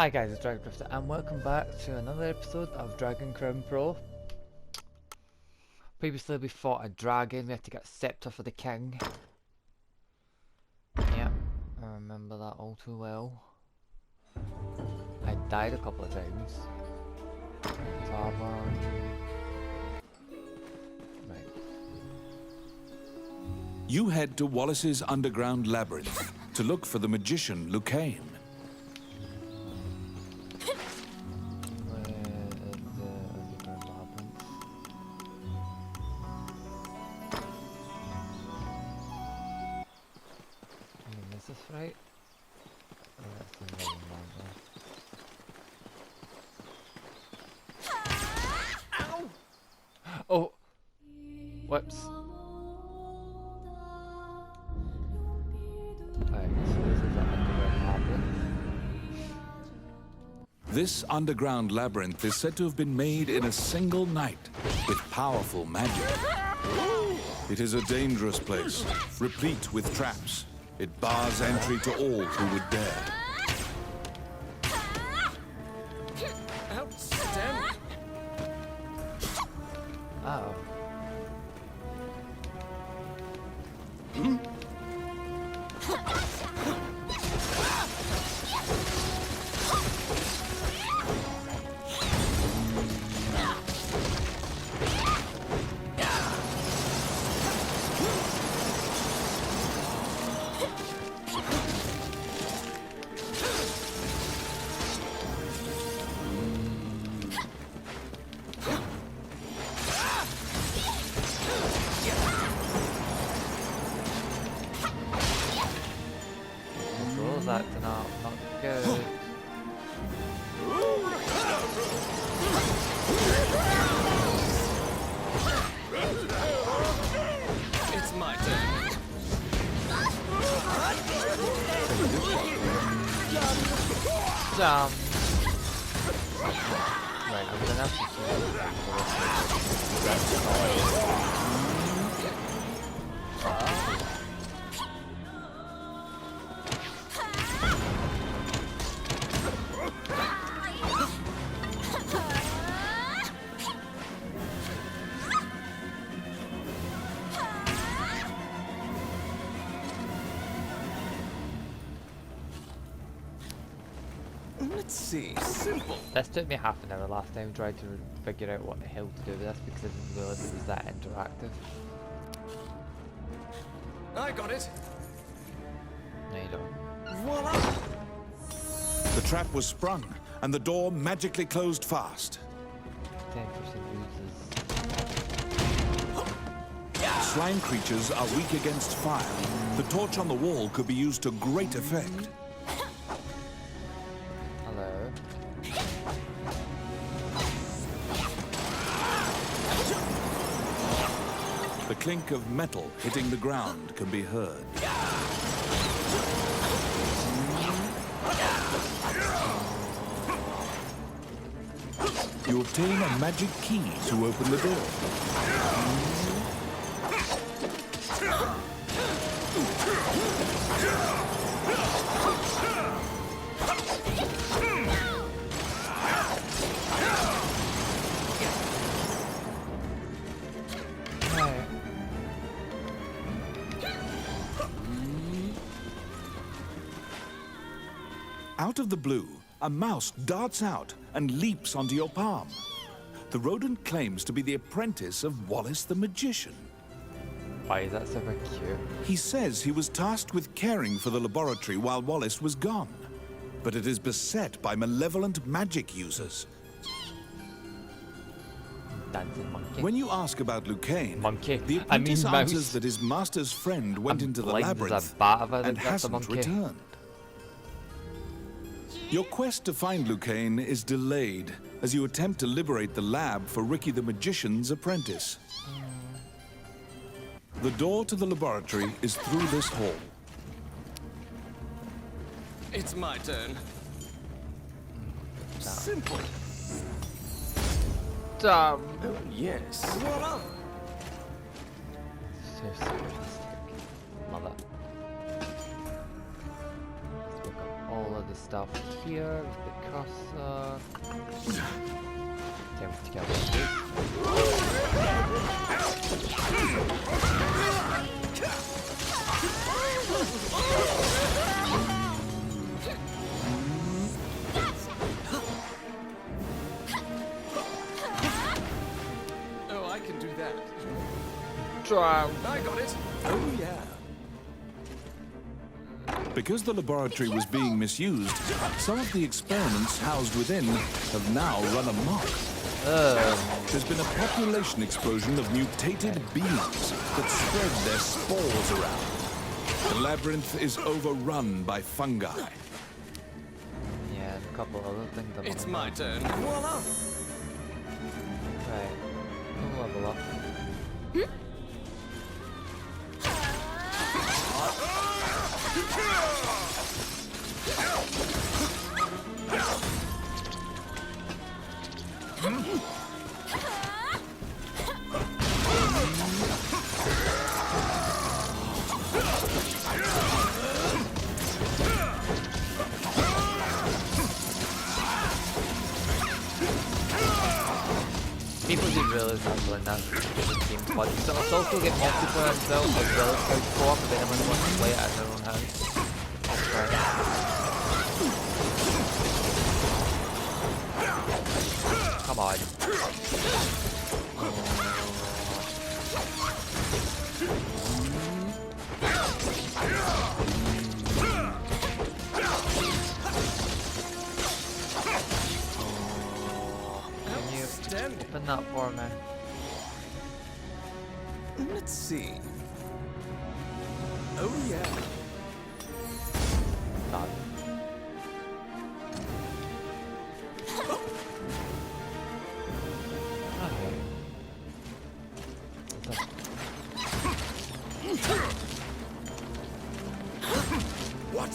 Hi guys, it's DragonCrafter and welcome back to another episode of Dragon Crown Pro. Previously we fought a dragon, we had to get a scepter for the king. Yep, I remember that all too well. I died a couple of times. Tavern. Right. You head to Wallace's underground labyrinth to look for the magician Lucain. Right? Oh, that's the wrong one there. Oh! Whoops. Alright, so this is the underground labyrinth. This underground labyrinth is said to have been made in a single night with powerful magic. It is a dangerous place, replete with traps. It bars entry to all who would dare. Outstanding. Uh-oh. Acting up, not good. It's my turn. Jump. Right, I'm gonna have Let's see. Simple. This took me half an hour last time trying to figure out what the hell to do with this because I didn't realise it was that interactive. I got it. No, you don't. Voila. The trap was sprung, and the door magically closed fast. 10% uses. Slime creatures are weak against fire. The torch on the wall could be used to great effect. Hello. The clink of metal hitting the ground can be heard. You obtain a magic key to open the door. Out of the blue, a mouse darts out and leaps onto your palm. The rodent claims to be the apprentice of Wallace the magician. Why is that so cute? He says he was tasked with caring for the laboratory while Wallace was gone, but it is beset by malevolent magic users. Dancing monkey. When you ask about Lucain, Monkey. the apprentice mouse. answers that his master's friend went into the blind as a labyrinth bat if I and think that's a hasn't monkey. returned. Your quest to find Lucain is delayed as you attempt to liberate the lab for Ricky the Magician's apprentice. The door to the laboratory is through this hall. It's my turn. Simple. Damn. Oh, yes. Voila. So simplistic. Love it. Let's pick up all of this stuff here with the cursor. Okay, we have to kill this dude. Oh, I can do that. Drown. I got it. Oh, yeah. Because the laboratory was being misused, some of the experiments housed within have now run amok. There's been a population explosion of mutated beings that spread their spores around. The labyrinth is overrun by fungi. Yeah, and a couple other things. It's my turn. Voila! Right. We'll level up. People do really simple in that team pod. So it's also get multiplayer as well, as well as couch co-op if anyone wants to play it at their own house. Right. Come on. Can you open that for me? Let's see. Oh, yeah. Done. Okay. What?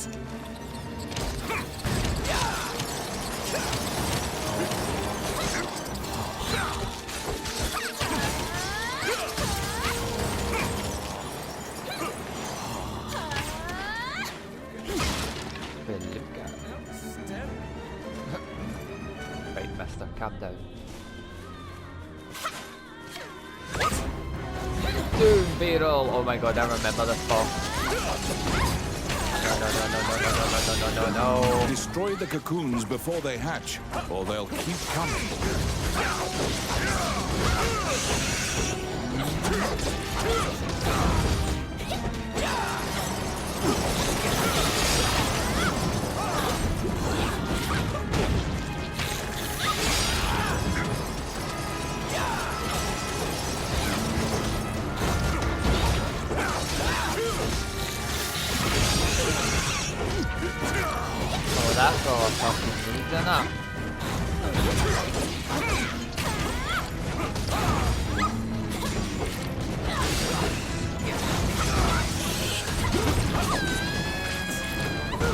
Right, mister, calm down. Doom Beetle! Oh my god, I remember this part. No. Destroy the cocoons before they hatch, or they'll keep coming. Oh, that's all I'm fucking needs, isn't it?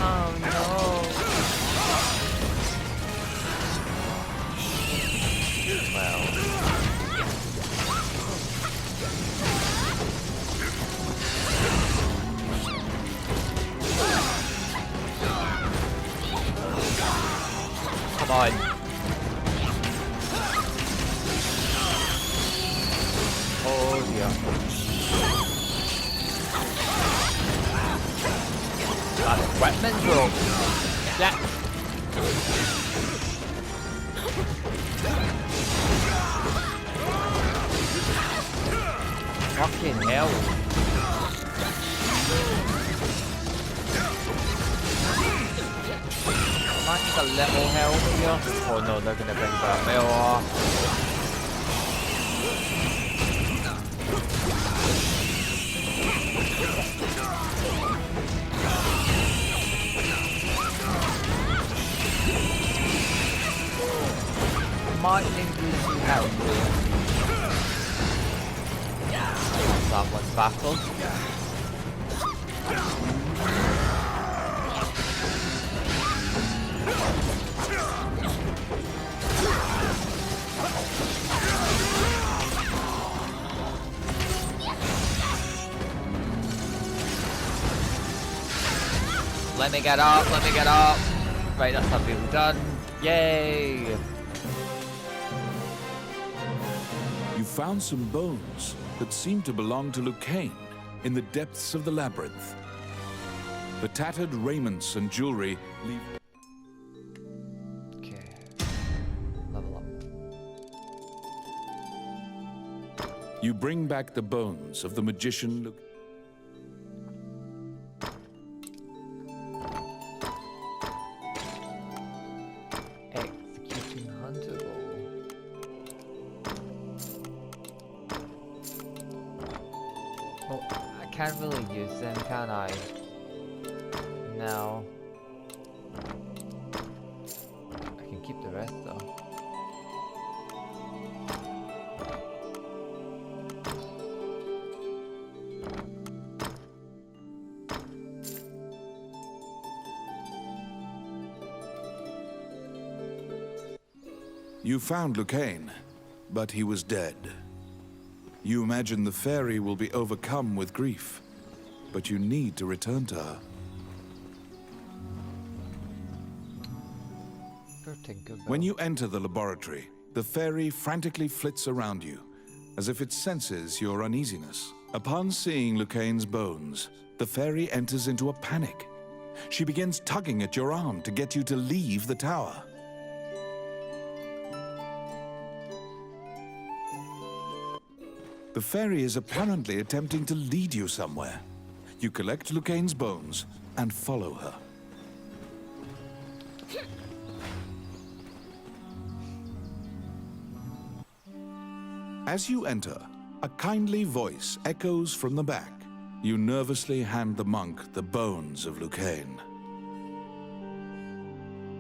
Oh no. Well. Come on. Oh dear. That equipment broke. Yeah. Fucking hell. Might need a little help here. Oh no, they're gonna bring back me. Oh. Might need some help here. That one's battled. Let me get up, let me get up. Right, that's that being done. Yay! You found some bones that seem to belong to Lucain in the depths of the labyrinth. The tattered raiments and jewelry leave... Okay. Level up. You bring back the bones of the magician Executing Huntable. Well, I can't really use them, can I? No. I can keep the rest though. You found Lucain, but he was dead. You imagine the fairy will be overcome with grief, but you need to return to her. When you enter the laboratory, the fairy frantically flits around you, as if it senses your uneasiness. Upon seeing Lucain's bones, the fairy enters into a panic. She begins tugging at your arm to get you to leave the tower. The fairy is apparently attempting to lead you somewhere. You collect Lucain's bones and follow her. As you enter, a kindly voice echoes from the back. You nervously hand the monk the bones of Lucain.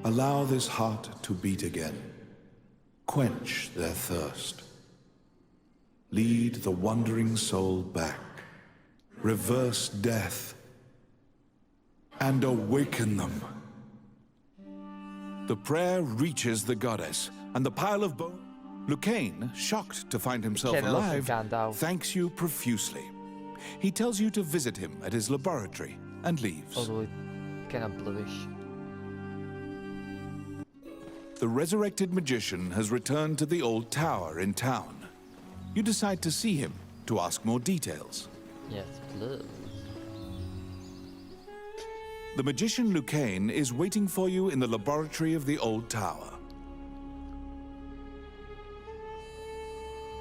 Allow this heart to beat again. Quench their thirst. Lead the wandering soul back. Reverse death. And awaken them. The prayer reaches the goddess, and the pile of bones... Lucain, shocked to find himself alive, thanks you profusely. He tells you to visit him at his laboratory and leaves. Although kind of bluish. The resurrected magician has returned to the old tower in town. You decide to see him to ask more details. Yes, please. The magician Lucain is waiting for you in the laboratory of the old tower.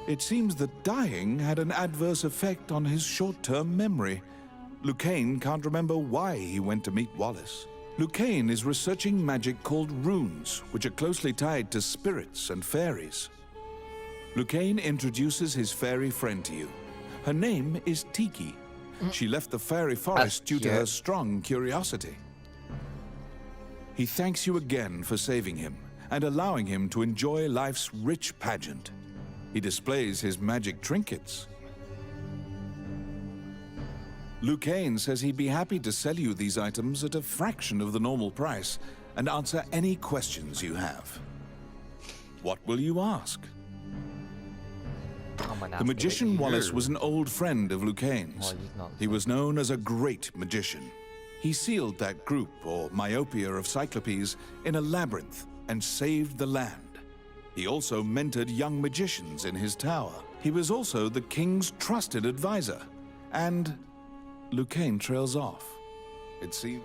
It seems that dying had an adverse effect on his short-term memory. Lucain can't remember why he went to meet Wallace. Lucain is researching magic called runes, which are closely tied to spirits and fairies. Lucain introduces his fairy friend to you. Her name is Tiki. She left the fairy forest due to her strong curiosity. He thanks you again for saving him and allowing him to enjoy life's rich pageant. He displays his magic trinkets. Lucain says he'd be happy to sell you these items at a fraction of the normal price and answer any questions you have. What will you ask? The magician Wallace was an old friend of Lucain's. He was known as a great magician. He sealed that group, or myopia of cyclopes, in a labyrinth and saved the land. He also mentored young magicians in his tower. He was also the king's trusted advisor. And Lucain trails off. It seems...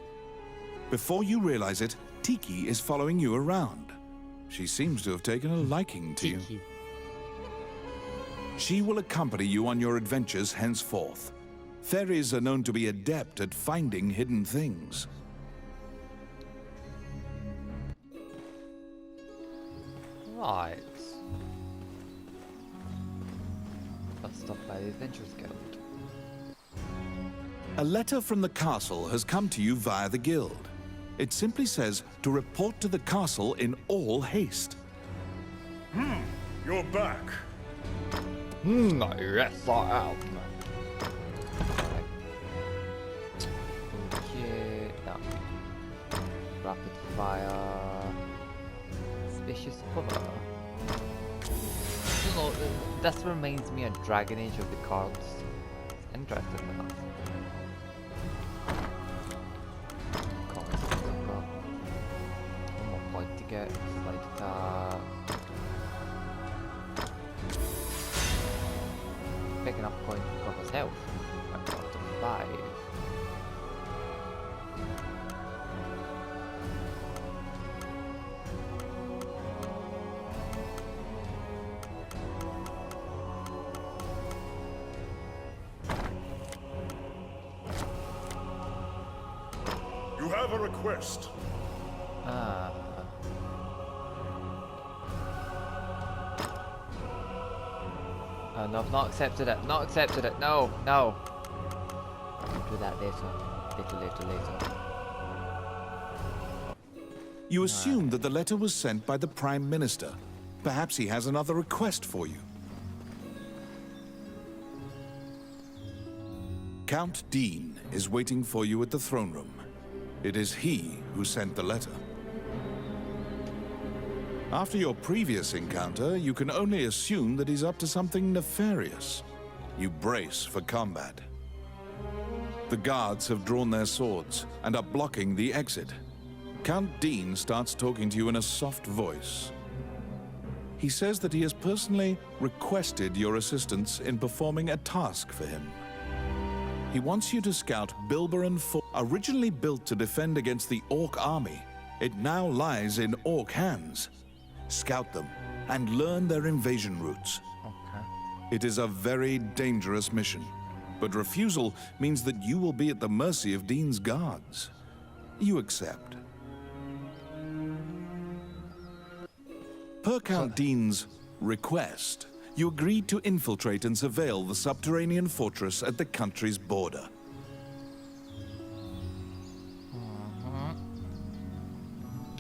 Before you realize it, Tiki is following you around. She seems to have taken a liking to you. She will accompany you on your adventures henceforth. Fairies are known to be adept at finding hidden things. Right. That's stuff by the Adventurers Guild. A letter from the castle has come to you via the guild. It simply says to report to the castle in all haste. You're back. Yes, I am. Okay, no. Rapid fire. Suspicious cover. You know, that reminds me of Dragon Age of the cards. It's interesting enough. get like picking up coins recovers health. I've got to 5. You have a request. No, I've not accepted it. Not accepted it. No, no. I'll do that later. Later. You assume that the letter was sent by the Prime Minister. Perhaps he has another request for you. Count Dean is waiting for you at the throne room. It is he who sent the letter. After your previous encounter, you can only assume that he's up to something nefarious. You brace for combat. The guards have drawn their swords and are blocking the exit. Count Dean starts talking to you in a soft voice. He says that he has personally requested your assistance in performing a task for him. He wants you to scout Bilberon Fort. Originally built to defend against the Orc army, it now lies in Orc hands. Scout them and learn their invasion routes. Okay. It is a very dangerous mission, but refusal means that you will be at the mercy of Dean's guards. You accept. Per Count Dean's request, you agreed to infiltrate and surveil the subterranean fortress at the country's border.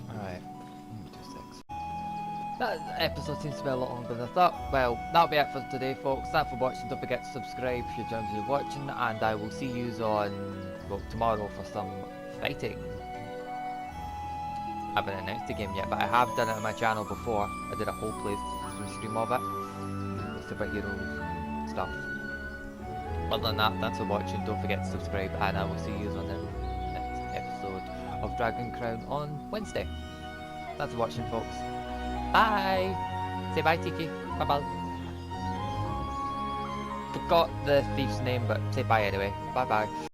Alright. 26. That episode seems to be a lot longer than I thought. Well, that'll be it for today, folks. Thanks for watching. Don't forget to subscribe if you're enjoying watching, and I will see you on, well, tomorrow for some fighting. I haven't announced the game yet, but I have done it on my channel before. I did a whole playthrough stream of it. Superhero stuff. Other than that, thanks for watching. Don't forget to subscribe, and I will see you on the next episode of Dragon Crown on Wednesday. Thanks for watching, folks. Bye! Say bye, Tiki. Bye bye. Forgot the thief's name, but say bye anyway. Bye bye.